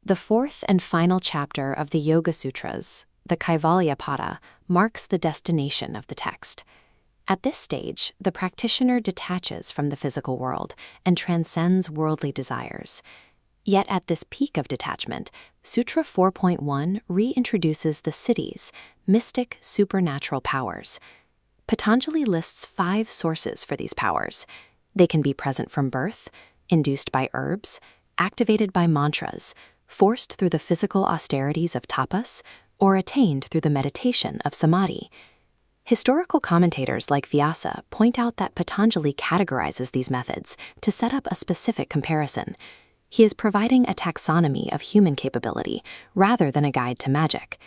The fourth and final chapter of the Yoga Sutras, the Kaivalya Pada, marks the destination of the text. At this stage, the practitioner detaches from the physical world and transcends worldly desires. Yet at this peak of detachment, Sutra 4.1 reintroduces the Siddhis, mystic supernatural powers. Patanjali lists 5 sources for these powers. They can be present from birth, induced by herbs, activated by mantras, forced through the physical austerities of tapas, or attained through the meditation of Samadhi. Historical commentators like Vyasa point out that Patanjali categorizes these methods to set up a specific comparison. He is providing a taxonomy of human capability rather than a guide to magic.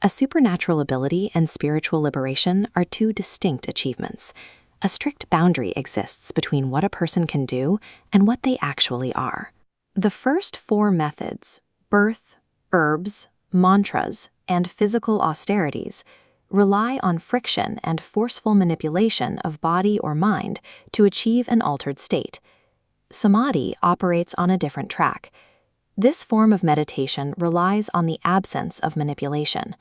A supernatural ability and spiritual liberation are 2 distinct achievements. A strict boundary exists between what a person can do and what they actually are. The first 4 methods, birth, herbs, mantras, and physical austerities, rely on friction and forceful manipulation of body or mind to achieve an altered state. Samadhi operates on a different track. This form of meditation relies on the absence of manipulation.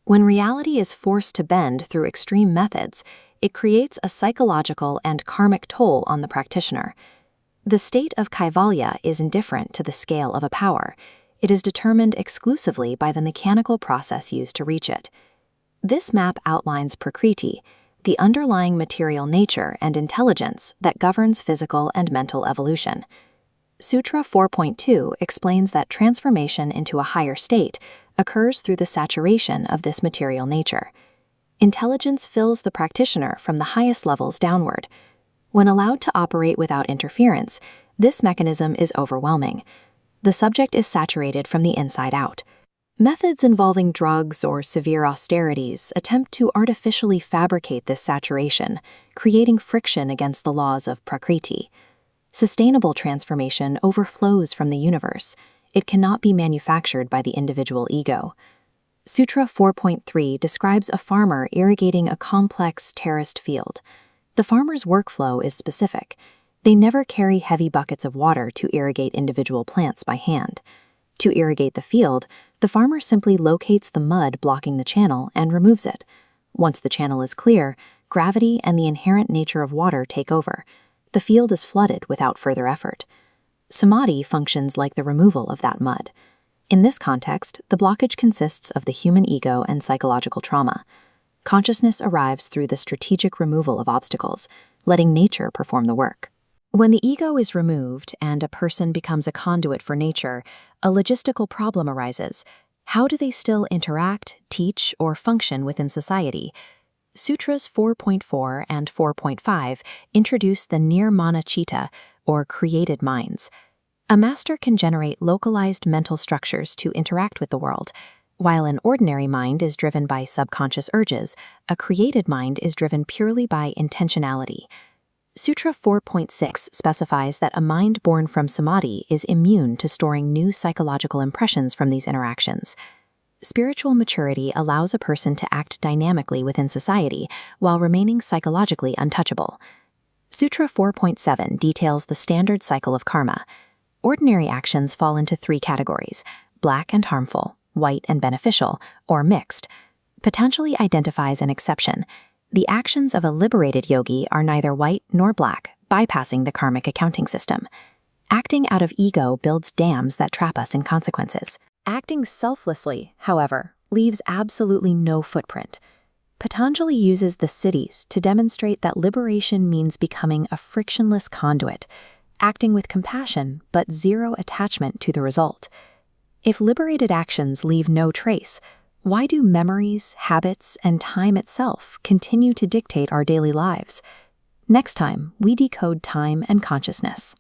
When reality is forced to bend through extreme methods, it creates a psychological and karmic toll on the practitioner. The state of Kaivalya is indifferent to the scale of a power. It is determined exclusively by the mechanical process used to reach it. This map outlines Prakriti, the underlying material nature and intelligence that governs physical and mental evolution. Sutra 4.2 explains that transformation into a higher state occurs through the saturation of this material nature. Intelligence fills the practitioner from the highest levels downward. When allowed to operate without interference, this mechanism is overwhelming. The subject is saturated from the inside out. Methods involving drugs or severe austerities attempt to artificially fabricate this saturation, creating friction against the laws of Prakriti. Sustainable transformation overflows from the universe. It cannot be manufactured by the individual ego. Sutra 4.3 describes a farmer irrigating a complex terraced field. The farmer's workflow is specific. They never carry heavy buckets of water to irrigate individual plants by hand. To irrigate the field, the farmer simply locates the mud blocking the channel and removes it. Once the channel is clear, gravity and the inherent nature of water take over. The field is flooded without further effort. Samadhi functions like the removal of that mud. In this context, the blockage consists of the human ego and psychological trauma. Consciousness arrives through the strategic removal of obstacles, letting nature perform the work. When the ego is removed and a person becomes a conduit for nature, a logistical problem arises. How do they still interact, teach, or function within society? Sutras 4.4 and 4.5 introduce the nirmana citta, or created minds. A master can generate localized mental structures to interact with the world. While an ordinary mind is driven by subconscious urges, a created mind is driven purely by intentionality. Sutra 4.6 specifies that a mind born from Samadhi is immune to storing new psychological impressions from these interactions. Spiritual maturity allows a person to act dynamically within society while remaining psychologically untouchable. Sutra 4.7 details the standard cycle of karma. Ordinary actions fall into 3 categories: black and harmful, white and beneficial, or mixed. Patanjali identifies an exception. The actions of a liberated yogi are neither white nor black, bypassing the karmic accounting system. Acting out of ego builds dams that trap us in consequences. Acting selflessly, however, leaves absolutely no footprint. Patanjali uses the Siddhis to demonstrate that liberation means becoming a frictionless conduit, acting with compassion but zero attachment to the result. If liberated actions leave no trace, why do memories, habits, and time itself continue to dictate our daily lives? Next time, we decode time and consciousness.